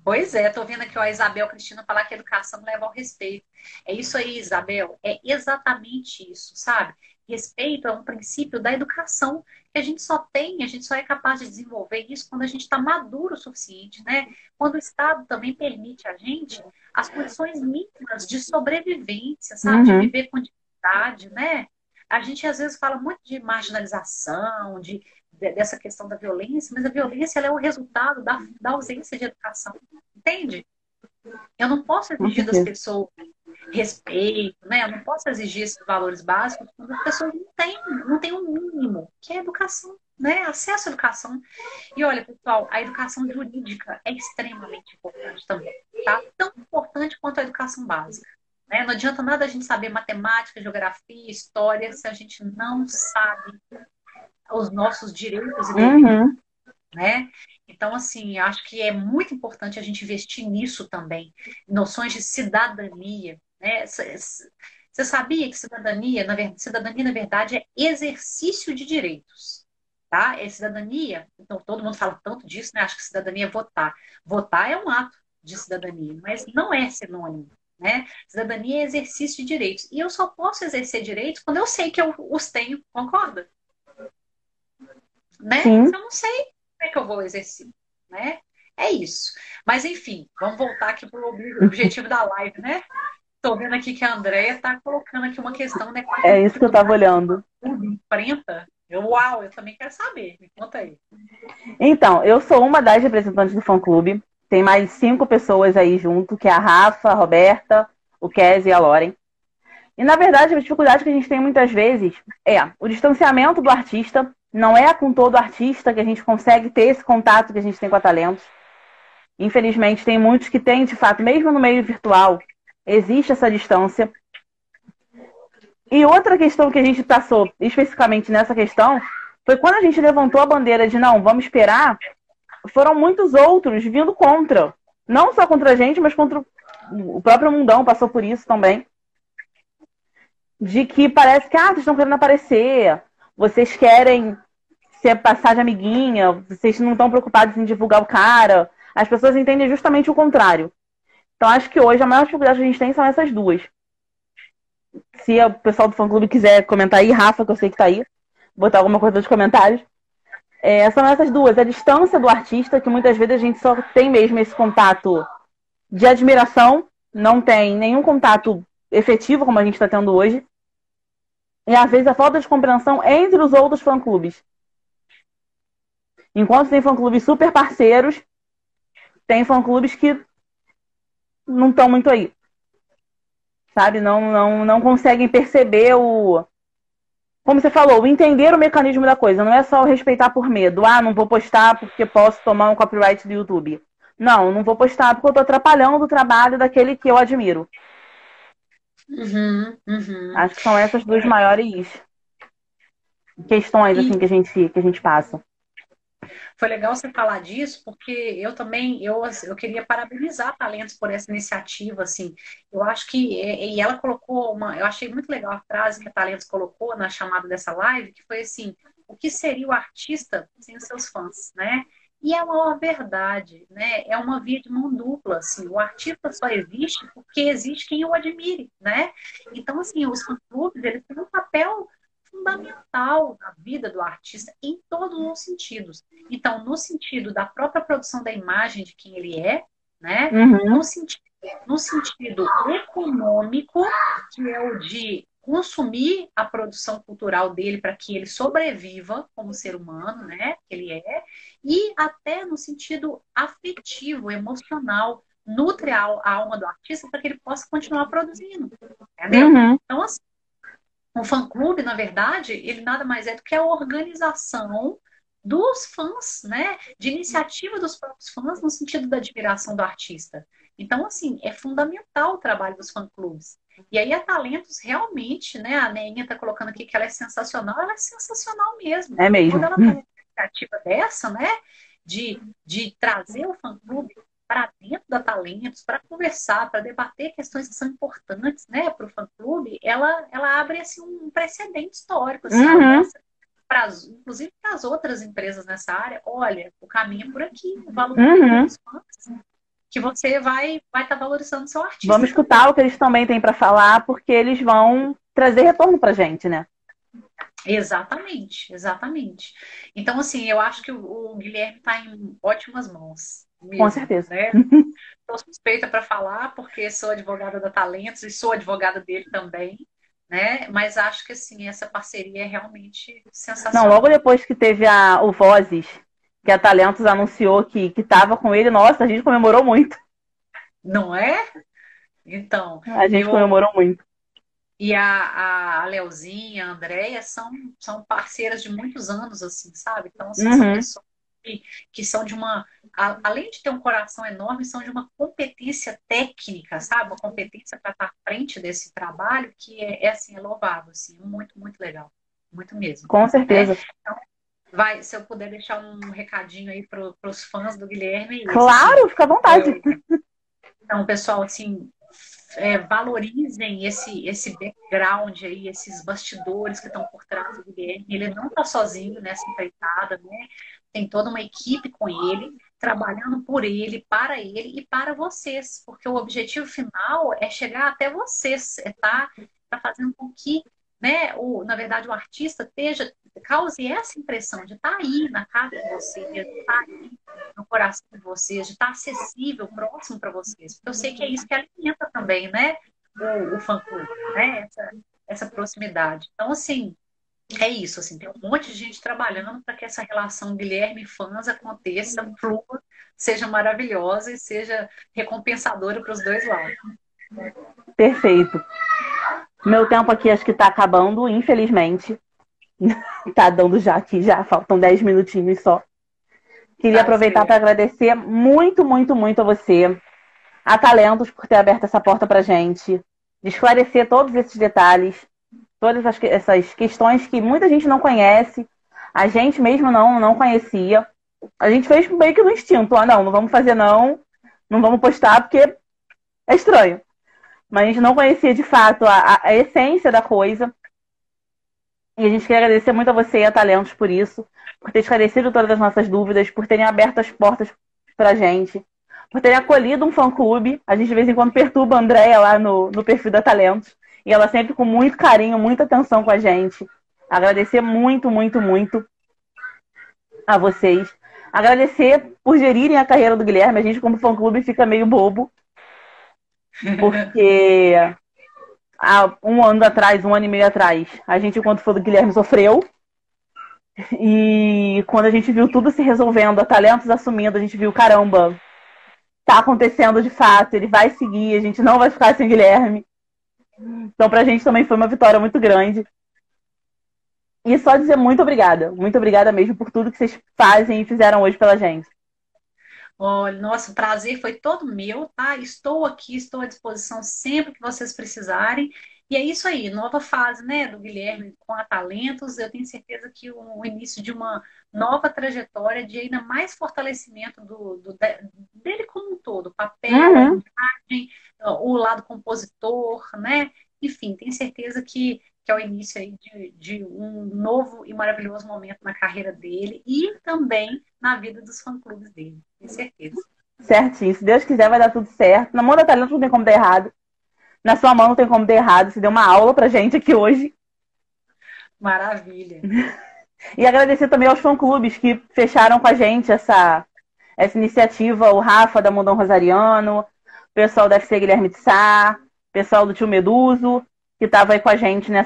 Pois é, tô vendo aqui a Isabel Cristina falar que a educação leva ao respeito. É isso aí, Isabel, é exatamente isso, sabe? Respeito é um princípio da educação que a gente só é capaz de desenvolver isso quando a gente está maduro o suficiente, né? Quando o Estado também permite a gente as condições mínimas de sobrevivência, sabe? De viver com dignidade, né? A gente às vezes fala muito de marginalização, dessa questão da violência, mas a violência ela é o resultado da ausência de educação, entende? Eu não posso exigir das pessoas respeito, né? Eu não posso exigir esses valores básicos quando as pessoas não têm um mínimo, que é a educação, né? Acesso à educação. E olha, pessoal, a educação jurídica é extremamente importante também, tá? Tão importante quanto a educação básica. Né? Não adianta nada a gente saber matemática, geografia, história, se a gente não sabe os nossos direitos e deveres, né? Então, assim, acho que é muito importante a gente investir nisso também. Noções de cidadania, né? Você sabia que cidadania, na verdade, é exercício de direitos, tá? É cidadania, então todo mundo fala tanto disso, né? Acho que cidadania é votar. Votar é um ato de cidadania, mas não é sinônimo, né? Cidadania é exercício de direitos. E eu só posso exercer direitos quando eu sei que eu os tenho, concorda? Né? Se eu não sei, como é que eu vou exercer? Né? É isso. Mas, enfim, vamos voltar aqui para o objetivo da live, né? Estou vendo aqui que a Andrea está colocando aqui uma questão, né? É isso que eu estava olhando. Imprenta? Uau, eu também quero saber. Me conta aí. Então, eu sou uma das representantes do fã-clube. Tem mais 5 pessoas aí junto, que é a Rafa, a Roberta, o Kes e a Loren. E, na verdade, a dificuldade que a gente tem muitas vezes é o distanciamento do artista. Não é com todo artista que a gente consegue ter esse contato que a gente tem com a Talentos. Infelizmente, tem muitos que têm, de fato, mesmo no meio virtual, existe essa distância. E outra questão que a gente passou, especificamente nessa questão, foi quando a gente levantou a bandeira de não, vamos esperar, foram muitos outros vindo contra. Não só contra a gente, mas contra o próprio mundão, passou por isso também. De que parece que, vocês estão querendo aparecer, vocês querem se passar de amiguinha, vocês não estão preocupados em divulgar o cara. As pessoas entendem justamente o contrário. Então, acho que hoje a maior dificuldade que a gente tem são essas duas. Se o pessoal do fã-clube quiser comentar aí, Rafa, que eu sei que tá aí, botar alguma coisa nos comentários. São essas duas. A distância do artista, que muitas vezes a gente só tem mesmo esse contato de admiração, não tem nenhum contato efetivo, como a gente está tendo hoje. E, às vezes, a falta de compreensão entre os outros fã-clubes. Enquanto tem fã-clubes super parceiros, tem fã-clubes que não estão muito aí. Sabe? Não conseguem perceber o... Como você falou, entender o mecanismo da coisa. Não é só respeitar por medo. Não vou postar porque posso tomar um copyright do YouTube. Não vou postar porque eu estou atrapalhando o trabalho daquele que eu admiro. Acho que são essas duas maiores questões assim, que a gente passa. Foi legal você falar disso, porque eu também, eu queria parabenizar a Talentos por essa iniciativa, assim. Eu acho que, e ela colocou eu achei muito legal a frase que a Talentos colocou na chamada dessa live, que foi assim, o que seria o artista sem os seus fãs, né? E é uma verdade, né? É uma via de mão dupla, assim. O artista só existe porque existe quem o admire, né? Então, assim, os fã-clubes, eles têm um papel fundamental na vida do artista em todos os sentidos. Então, no sentido da própria produção da imagem de quem ele é, né? No sentido econômico, que é o de consumir a produção cultural dele para que ele sobreviva como ser humano, né? Que ele é, e até no sentido afetivo, emocional, nutre a alma do artista para que ele possa continuar produzindo, entendeu? Então, assim, o fã-clube, na verdade, ele nada mais é do que a organização dos fãs, né? De iniciativa dos próprios fãs no sentido da admiração do artista. Então, assim, é fundamental o trabalho dos fã-clubes. E aí a Talentos realmente, né? A Neinha tá colocando aqui que ela é sensacional mesmo. É mesmo. Quando ela faz uma iniciativa dessa, né? De trazer o fã-clube para dentro da Talentos, para conversar, para debater questões que são importantes, né, para o fã-clube, ela abre assim, um precedente histórico, assim, inclusive para as outras empresas nessa área. Olha, o caminho é por aqui, o valor dos fãs, que você vai estar valorizando o seu artista. Vamos escutar também o que eles também têm para falar, porque eles vão trazer retorno para a gente, né? Exatamente. Então, assim, eu acho que o Guilherme está em ótimas mãos. Mesmo, com certeza. Né? Estou suspeita para falar, porque sou advogada da Talentos e sou advogada dele também, né? Mas acho que, assim, essa parceria é realmente sensacional. Não, logo depois que teve o Vozes, que a Talentos anunciou que estava com ele, nossa, a gente comemorou muito. Não é? Então... A gente comemorou muito. E a Leozinha, a Andréia são parceiras de muitos anos, assim, sabe? Então, assim, são pessoas que são de uma... Além de ter um coração enorme, são de uma competência técnica, sabe? Uma competência para estar à frente desse trabalho que assim, é louvável, assim, muito, muito legal. Muito mesmo. Com certeza. Então, se eu puder deixar um recadinho aí para os fãs do Guilherme. Claro, assim, fica à vontade. Então, pessoal, assim... valorizem esse background aí, esses bastidores que estão por trás do Guilherme. Ele não está sozinho nessa empreitada, né? Tem toda uma equipe com ele, trabalhando por ele, para ele e para vocês, porque o objetivo final é chegar até vocês, tá fazendo com que, né, na verdade, o artista cause essa impressão de estar aí na casa de vocês, de estar aí no coração de vocês, de estar acessível, próximo para vocês. Porque eu sei que é isso que alimenta também, né, o fã-clube, né, essa proximidade. Então, assim, é isso, assim, tem um monte de gente trabalhando para que essa relação Guilherme e fãs aconteça, flua, seja maravilhosa e seja recompensadora para os dois lados. Perfeito. Meu tempo aqui acho que tá acabando, infelizmente. Tá dando já aqui, já faltam 10 minutinhos só. Queria Tá aproveitar para certo. agradecer muito, muito, muito a você, a Talentos, por ter aberto essa porta pra gente, de esclarecer todos esses detalhes, todas essas questões que muita gente não conhece, a gente mesmo não conhecia. A gente fez meio que no instinto, não vamos fazer não vamos postar porque é estranho. Mas a gente não conhecia de fato a essência da coisa. E a gente quer agradecer muito a você e a Talentos por isso, por ter esclarecido todas as nossas dúvidas, por terem aberto as portas pra gente, por terem acolhido um fã-clube. A gente de vez em quando perturba a Andréia lá no perfil da Talentos. E ela sempre com muito carinho, muita atenção com a gente. Agradecer muito, muito, muito a vocês. Agradecer por gerirem a carreira do Guilherme. A gente, como fã-clube, fica meio bobo. Porque há um ano atrás, um ano e meio atrás, a gente, enquanto foi do Guilherme, sofreu. E quando a gente viu tudo se resolvendo, a Talentos assumindo, a gente viu, caramba, tá acontecendo de fato, ele vai seguir, a gente não vai ficar sem Guilherme. Então pra gente também foi uma vitória muito grande. E só dizer muito obrigada mesmo por tudo que vocês fazem e fizeram hoje pela gente. Olha, nosso prazer foi todo meu, tá? Estou aqui, estou à disposição sempre que vocês precisarem. E é isso aí, nova fase, né, do Guilherme com a Talentos. Eu tenho certeza que o início de uma nova trajetória, de ainda mais fortalecimento dele como um todo, papel, a imagem, o lado compositor, né? Enfim, tenho certeza que é o início aí de um novo e maravilhoso momento na carreira dele e também na vida dos fã-clubes dele, tenho certeza. Certinho. Se Deus quiser, vai dar tudo certo. Na mão da Talentos não tem como dar errado. Na sua mão não tem como dar errado. Você deu uma aula pra gente aqui hoje. Maravilha. E agradecer também aos fã-clubes que fecharam com a gente essa iniciativa. O Rafa, da Mundão Rosariano, o pessoal da FC Guilherme de Sá, o pessoal do Tio Meduso, que estava aí com a gente não é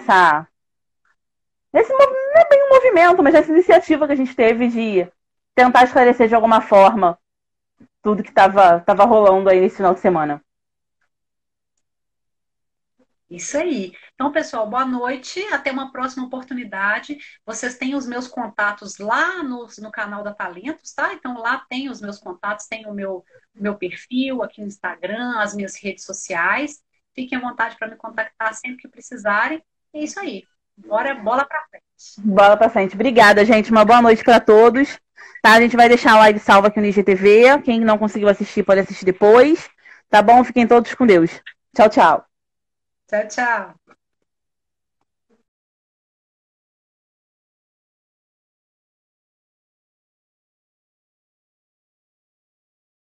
bem um movimento, mas essa iniciativa que a gente teve de tentar esclarecer de alguma forma tudo que estava rolando aí nesse final de semana. Isso aí. Então, pessoal, boa noite. Até uma próxima oportunidade. Vocês têm os meus contatos lá no canal da Talentos, tá? Então, lá tem os meus contatos, tem o meu perfil aqui no Instagram, as minhas redes sociais. Fiquem à vontade para me contactar sempre que precisarem. É isso aí. Bora, bola para frente. Bola pra frente. Obrigada, gente. Uma boa noite para todos. Tá? A gente vai deixar a live salva aqui no IGTV. Quem não conseguiu assistir, pode assistir depois. Tá bom? Fiquem todos com Deus. Tchau, tchau. Tchau, tchau.